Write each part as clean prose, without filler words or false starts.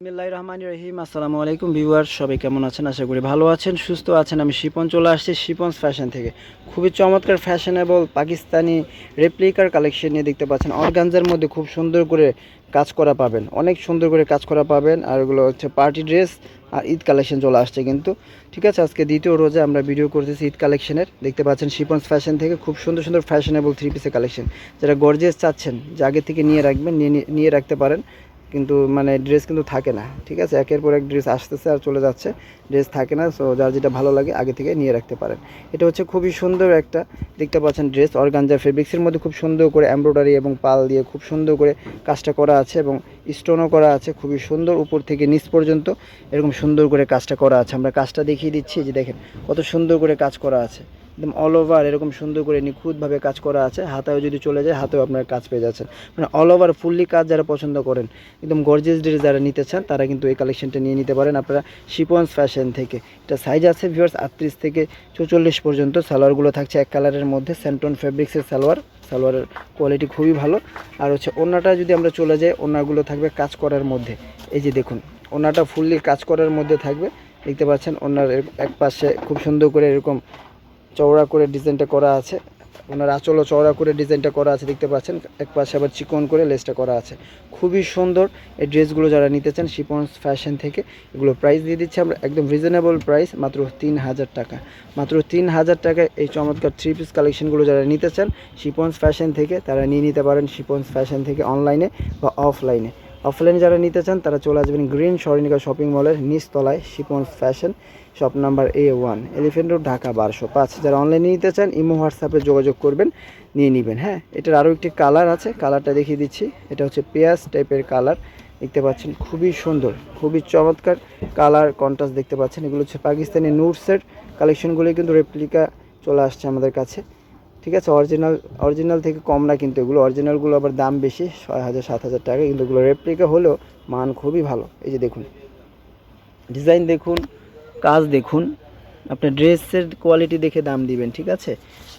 বিসমিল্লাহির রহমানির রহিম। আসসালামু আলাইকুম ভিউয়ার, সবাই কেমন আছেন? আশা করি ভালো আছেন, সুস্থ আছেন। আমি শিপন চলে আসছি শিপনস ফ্যাশন থেকে। খুবই চমৎকার ফ্যাশনেবল পাকিস্তানি রেপ্লিকার কালেকশন নিয়ে দেখতে পাচ্ছেন। অর্গানজার মধ্যে খুব সুন্দর করে কাজ করা পাবেন, অনেক সুন্দর করে কাজ করা পাবেন। আর এগুলো হচ্ছে পার্টি ড্রেস আর ঈদ কালেকশন চলে আসছে কিন্তু। ঠিক আছে, আজকে দ্বিতীয় রোজে আমরা ভিডিও করতেছি ঈদ কালেকশনের। দেখতে পাচ্ছেন শিপনস ফ্যাশন থেকে খুব সুন্দর সুন্দর ফ্যাশনেবল থ্রি পিসের কালেকশন। যারা গর্জিয়াস চাচ্ছেন যে আগে থেকে নিয়ে রাখবেন, নিয়ে রাখতে পারেন। কিন্তু মানে ড্রেস কিন্তু থাকে না, ঠিক আছে, একের পর এক ড্রেস আসতেছে আর চলে যাচ্ছে, ড্রেস থাকে না। সো যার যেটা ভালো লাগে আগে থেকে নিয়ে রাখতে পারেন। এটা হচ্ছে খুবই সুন্দর একটা, দেখতে পাচ্ছেন, ড্রেস অর্গানজা ফেব্রিক্সের মধ্যে খুব সুন্দর করে এমব্রয়ডারি এবং পাল দিয়ে খুব সুন্দর করে কাজটা করা আছে এবং স্টোনও করা আছে। খুবই সুন্দর, উপর থেকে নিচ পর্যন্ত এরকম সুন্দর করে কাজটা করা আছে। আমরা কাজটা দেখিয়ে দিচ্ছি, যে দেখেন কত সুন্দর করে কাজ করা আছে। একদম অল ওভার এরকম সুন্দর করে নিখুঁতভাবে কাজ করা আছে। হাতেও যদি চলে যায় হাতেও আপনার কাজ পেয়ে যাচ্ছেন, মানে অল ওভার ফুললি কাজ। যারা পছন্দ করেন একদম গর্জিয়াস ড্রেস যারা নিতে চান তারা কিন্তু এই কালেকশনটা নিয়ে নিতে পারেন আপনারা শিপনস ফ্যাশন থেকে। এটা সাইজ আছে ভিউয়ার্স 38 থেকে 44 পর্যন্ত। সালোয়ারগুলো থাকছে এক কালারের মধ্যে, স্যান্টন ফেব্রিক্সের সালোয়ারের কোয়ালিটি খুবই ভালো। আর হচ্ছে ওড়নাটা যদি আমরা চলে যাই, ওড়নাগুলো থাকবে কাজ করার মধ্যে। এই যে দেখুন, ওড়নাটা ফুললি কাজ করার মধ্যে থাকবে। দেখতে পাচ্ছেন ওড়নার এক পাশে খুব সুন্দর করে এরকম চওড়া করে ডিজাইনটা করা আছে। ওনার আঁচলও চওড়া করে ডিজাইনটা করা আছে, দেখতে পাচ্ছেন। এক পাশে আবার চিকন করে লেসটা করা আছে। খুবই সুন্দর এই ড্রেসগুলো যারা নিতে চান শিপনস ফ্যাশন থেকে। এগুলো প্রাইস দিয়ে দিচ্ছি আমরা একদম রিজনেবল প্রাইস, মাত্র 3000 টাকা। মাত্র 3000 টাকায় এই চমৎকার থ্রি পিস কালেকশনগুলো যারা নিতে চান শিপনস ফ্যাশন থেকে তারা নিয়ে নিতে পারেন শিপনস ফ্যাশন থেকে, অনলাইনে বা অফলাইনে। অফলাইনে যারা নিতে চান তারা চলে আসবেন গ্রিন স্বর্ণিকা শপিং মলের নিচতলায়, Shipons fashion, shop number A1, elephant road, Dhaka 1205। যারা অনলাইনে নিতে চান ইমো হোয়াটসঅ্যাপে যোগাযোগ করবেন, নিয়ে নেবেন। হ্যাঁ, এটার আরও একটি কালার আছে, কালারটা দেখিয়ে দিচ্ছি। এটা হচ্ছে পেঁয়াজ টাইপের কালার, দেখতে পাচ্ছেন। খুবই সুন্দর, খুবই চমৎকার কালার কন্ট্রাস্ট, দেখতে পাচ্ছেন। এগুলো হচ্ছে পাকিস্তানি নুটসের কালেকশনগুলি, কিন্তু রেপ্লিকা চলে আসছে আমাদের কাছে। ঠিক আছে, অরিজিনাল থেকে কম না কিন্তু এগুলো। অরিজিনালগুলো আবার দাম বেশি, 6000 7000 টাকা, কিন্তু এগুলো রেপ্লিকা হলেও মান খুবই ভালো। এই যে দেখুন, ডিজাইন দেখুন, কাজ দেখুন। আপনার ড্রেসের কোয়ালিটি দেখে দাম দিবেন, ঠিক আছে।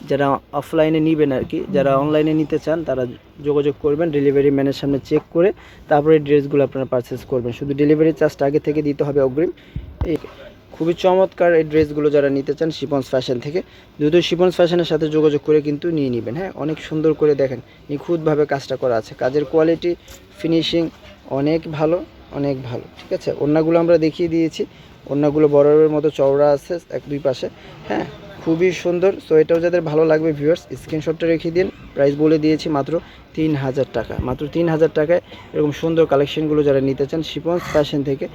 যারা অফলাইনে নেবেন আর কি, যারা অনলাইনে নিতে চান তারা যোগাযোগ করবেন ডেলিভারি ম্যানের সামনে চেক করে, তারপরে ড্রেসগুলো আপনারা পারচেস করবেন। শুধু ডেলিভারি চার্জটা আগে থেকে দিতে হবে অগ্রিম। এই খুবই চমৎকার এই ড্রেসগুলো যারা নিতে চান শিপনস ফ্যাশন থেকে, দ্রুত শিপনস ফ্যাশনের সাথে যোগাযোগ করে কিন্তু নিয়ে নেবেন। হ্যাঁ, অনেক সুন্দর করে দেখেন নিখুঁতভাবে কাজটা করা আছে। কাজের কোয়ালিটি, ফিনিশিং অনেক ভালো, অনেক ভালো। ঠিক আছে, ওড়নাগুলো আমরা দেখিয়ে দিয়েছি। ওড়নাগুলো বরাবরের মতো চওড়া আছে এক দুই পাশে। হ্যাঁ, খুবই সুন্দর। সো এটাও যাদের ভালো লাগবে ভিউয়ার্স স্ক্রিনশটটা রেখে দিন। প্রাইস বলে দিয়েছি মাত্র 3000 টাকা। মাত্র 3000 টাকায় এরকম সুন্দর কালেকশনগুলো যারা নিতে চান শিপনস ফ্যাশন থেকে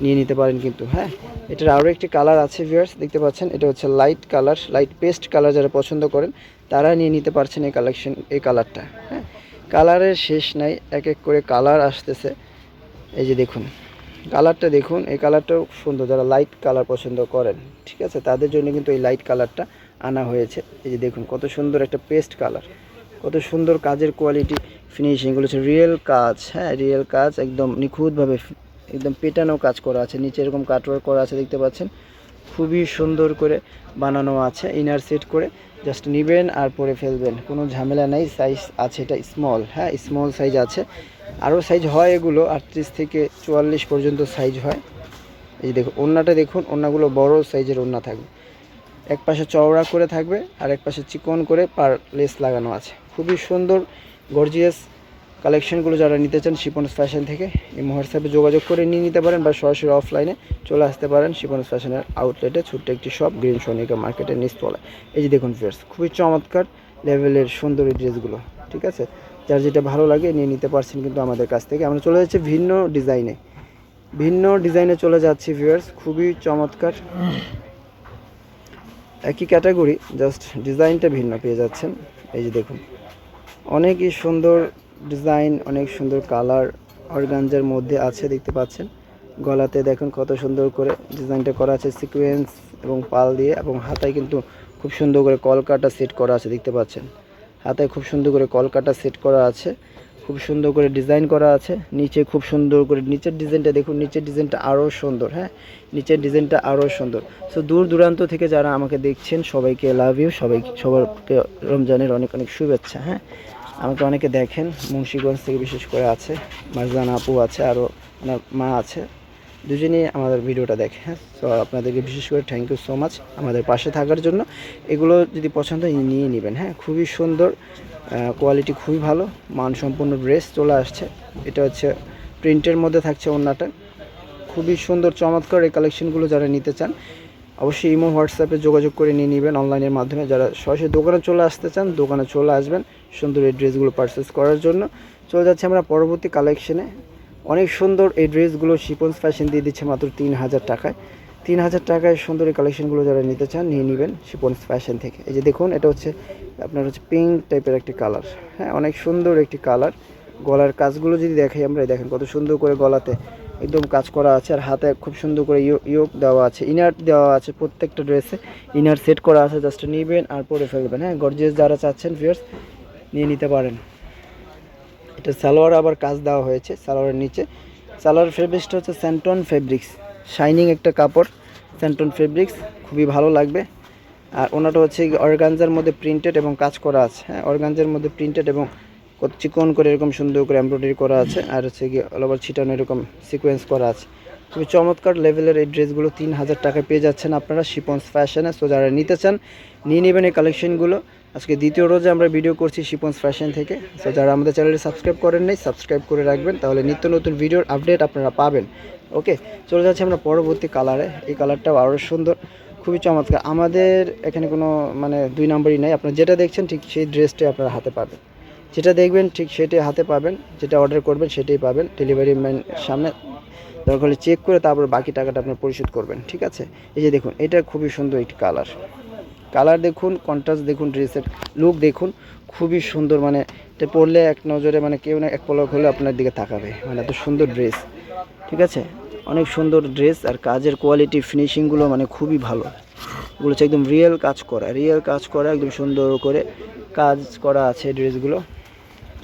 নিয়ে নিতে পারেন কিন্তু। হ্যাঁ, এটার আরও একটি কালার আছে ভিউয়ার্স, দেখতে পাচ্ছেন। এটা হচ্ছে light colour, light paste colour. যারা পছন্দ করেন তারা নিয়ে নিতে পারছেন এই কালারটা। হ্যাঁ, কালারের শেষ নাই, এক এক করে কালার আসতেছে। এই যে দেখুন, কালারটা দেখুন, এই কালারটাও সুন্দর। যারা লাইট কালার পছন্দ করেন, ঠিক আছে, তাদের জন্য কিন্তু এই লাইট কালারটা আনা হয়েছে। এই যে দেখুন কত সুন্দর একটা পেস্ট কালার, কত সুন্দর কাজের কোয়ালিটি, ফিনিশিংগুলো হচ্ছে রিয়েল কাজ। হ্যাঁ, রিয়েল কাজ, একদম নিখুঁতভাবে একদম পেটানো কাজ করা আছে। নিচে এরকম কাটওয়ার্ক করা আছে, দেখতে পাচ্ছেন। খুবই সুন্দর করে বানানো আছে, ইনার সেট করে জাস্ট নেবেন আর পরে ফেলবেন, কোনো ঝামেলা নেই। সাইজ আছে এটা স্মল, হ্যাঁ স্মল সাইজ আছে। আরও সাইজ হয়, এগুলো 38 থেকে 44 পর্যন্ত সাইজ হয়। এই দেখুন ওড়নাটা দেখুন, ওড়নাগুলো বড় সাইজের ওড়না থাকবে, এক পাশে চওড়া করে থাকবে আর এক পাশে চিকন করে পার লেস লাগানো আছে। খুবই সুন্দর গর্জিয়াস কালেকশনগুলো যারা নিতে চান শিপনস ফ্যাশন থেকে এই হোয়াটসঅ্যাপে যোগাযোগ করে নিয়ে নিতে পারেন, বা সরাসরি অফলাইনে চলে আসতে পারেন শিপনস ফ্যাশনের আউটলেটে, ছোট্ট একটি শপ, গ্রিন সোনিকা মার্কেটের নিচতলায়। এই যে দেখুন ফ্রেন্ডস, খুবই চমৎকার লেভেলের সুন্দর এই ড্রেসগুলো। ঠিক আছে, যার যেটা ভালো লাগে নিয়ে নিতে পারছেন কিন্তু আমাদের কাছ থেকে। আমরা চলে যাচ্ছি ভিন্ন ডিজাইনে চলে যাচ্ছি ভিউয়ার্স, খুবই চমৎকার। একই ক্যাটাগরি, জাস্ট ডিজাইনটা ভিন্ন পেয়ে যাচ্ছেন। এই যে দেখুন, অনেকই সুন্দর ডিজাইন, অনেক সুন্দর কালার অর্গানজার মধ্যে আছে, দেখতে পাচ্ছেন। গলাতে দেখুন কত সুন্দর করে ডিজাইনটা করা আছে সিকোয়েন্স এবং পাল দিয়ে, এবং হাতায় কিন্তু খুব সুন্দর করে কলকাটা সেট করা আছে, দেখতে পাচ্ছেন। হাতায় খুব সুন্দর করে কলকাটা সেট করা আছে, খুব সুন্দর করে ডিজাইন করা আছে। নিচে খুব সুন্দর করে নিচের ডিজাইনটা দেখুন, নিচের ডিজাইনটা আরও সুন্দর। হ্যাঁ, নিচের ডিজাইনটা আরও সুন্দর। সো দূর দূরান্ত থেকে যারা আমাকে দেখছেন সবাইকে লাভ ইউ, সবাইকে রমজানের অনেক অনেক শুভেচ্ছা। হ্যাঁ, আমাকে অনেকে দেখেন মুন্সিগঞ্জ থেকে বিশেষ করে আছে, মারজান আপু আছে, আরও ওনার মা আছে, দুজনেই আমাদের ভিডিওটা দেখে। হ্যাঁ, সো আপনাদেরকে বিশেষ করে থ্যাংক ইউ সো মাচ আমাদের পাশে থাকার জন্য। এগুলো যদি পছন্দ হয় নিয়ে নেবেন। হ্যাঁ, খুবই সুন্দর, কোয়ালিটি খুবই ভালো, মানসম্পন্ন ড্রেস চলে আসছে। এটা হচ্ছে প্রিন্টের মধ্যে থাকছে ওড়নাটা, খুবই সুন্দর চমৎকার। এই কালেকশনগুলো যারা নিতে চান অবশ্যই ইমো হোয়াটসঅ্যাপে যোগাযোগ করে নিয়ে নেবেন অনলাইনের মাধ্যমে। যারা সরাসরি দোকানে চলে আসতে চান দোকানে চলে আসবেন সুন্দর এই ড্রেসগুলো পারচেস করার জন্য। চলে যাচ্ছে আমরা পরবর্তী কালেকশনে। অনেক সুন্দর এই ড্রেসগুলো শিপন্স ফ্যাশন দিয়ে দিচ্ছে মাত্র 3000 টাকায়। 3000 টাকায় সুন্দর এই কালেকশনগুলো যারা নিতে চান নিয়ে নেবেন শিপন্স ফ্যাশন থেকে। এই যে দেখুন, এটা হচ্ছে আপনার হচ্ছে পিঙ্ক টাইপের একটি কালার। হ্যাঁ, অনেক সুন্দর একটি কালার। গলার কাজগুলো যদি দেখাই আমরা, দেখেন কত সুন্দর করে গলাতে একদম কাজ করা আছে, আর হাতে খুব সুন্দর করে ইয়োক দেওয়া আছে, ইনার দেওয়া আছে, প্রত্যেকটা ড্রেসে ইনার সেট করা আছে। জাস্ট নেবেন আর পরে ফেলবেন। হ্যাঁ, গর্জিয়াস যারা চাচ্ছেন ভিউয়ার্স নিয়ে নিতে পারেন। এটা সালোয়ার আবার কাজ দেওয়া হয়েছে সালোয়ারের নিচে। সালোয়ার ফেব্রিক্সটা হচ্ছে স্যান্টন ফেব্রিক্স, শাইনিং একটা কাপড়, স্যান্টন ফেব্রিক্স, খুবই ভালো লাগবে। আর ওনাটা হচ্ছে অর্গানজার মধ্যে প্রিন্টেড এবং কাজ করা আছে। হ্যাঁ, অর্গানজার মধ্যে প্রিন্টেড এবং কত চিকন করে এরকম সুন্দর করে এমব্রয়ডারি করা আছে, আর হচ্ছে গিয়ে অল ওভার ছিটানো এরকম সিকোয়েন্স করা আছে। খুবই চমৎকার লেভেলের এই ড্রেসগুলো 3000 টাকায় পেয়ে যাচ্ছেন আপনারা শিপন্স ফ্যাশনে। সো যারা নিতে চান নিয়ে নেবেন এই কালেকশনগুলো। আজকে দ্বিতীয় রোজে আমরা ভিডিও করছি শিপন্স ফ্যাশন থেকে। সো যারা আমাদের চ্যানেলে সাবস্ক্রাইব করেন নাই সাবস্ক্রাইব করে রাখবেন, তাহলে নিত্য নতুন ভিডিওর আপডেট আপনারা পাবেন। ওকে, চলে যাচ্ছে আমরা পরবর্তী কালারে। এই কালারটাও আরও সুন্দর, খুবই চমৎকার। আমাদের এখানে কোনো মানে 2 নম্বরই নাই, আপনারা যেটা দেখছেন ঠিক সেই ড্রেসটাই আপনারা হাতে পাবেন, যেটা দেখবেন ঠিক সেটাই হাতে পাবেন, যেটা অর্ডার করবেন সেটাই পাবেন। ডেলিভারি ম্যান সামনে দরকার হলে চেক করে তারপর বাকি টাকাটা আপনার পরিশোধ করবেন, ঠিক আছে। এই যে দেখুন, এটা খুবই সুন্দর একটি কালার দেখুন, কন্ট্রাস্ট দেখুন, ড্রেসের লুক দেখুন, খুবই সুন্দর। মানে এটা পরলে এক নজরে মানে কেউ না এক পলক হলে আপনার দিকে তাকাবে, মানে এত সুন্দর ড্রেস, ঠিক আছে। অনেক সুন্দর ড্রেস, আর কাজের কোয়ালিটি ফিনিশিংগুলো মানে খুবই ভালো। এগুলো হচ্ছে একদম রিয়েল কাজ করা একদম সুন্দর করে কাজ করা আছে ড্রেসগুলো।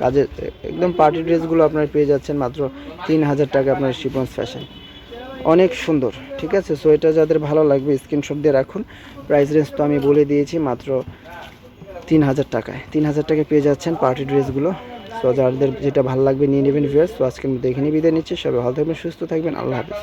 কাজের একদম পার্টি ড্রেসগুলো আপনারা পেয়ে যাচ্ছেন মাত্র 3000 টাকা আপনার শিপন্স ফ্যাশন। অনেক সুন্দর, ঠিক আছে। সো এটা যাদের ভালো লাগবে স্ক্রিনশট দিয়ে রাখুন। প্রাইস রেঞ্জ তো আমি বলে দিয়েছি, মাত্র 3000 টাকায়। 3000 টাকায় পেয়ে যাচ্ছেন পার্টি ড্রেসগুলো। সো যাদের যেটা ভালো লাগবে নিয়ে নেবেন ভিউয়ার্স। তো আজকের মধ্যে এখানে বিদায় নিচ্ছি। সবাই ভালো থাকবেন, সুস্থ থাকবেন, আল্লাহ হাফেজ।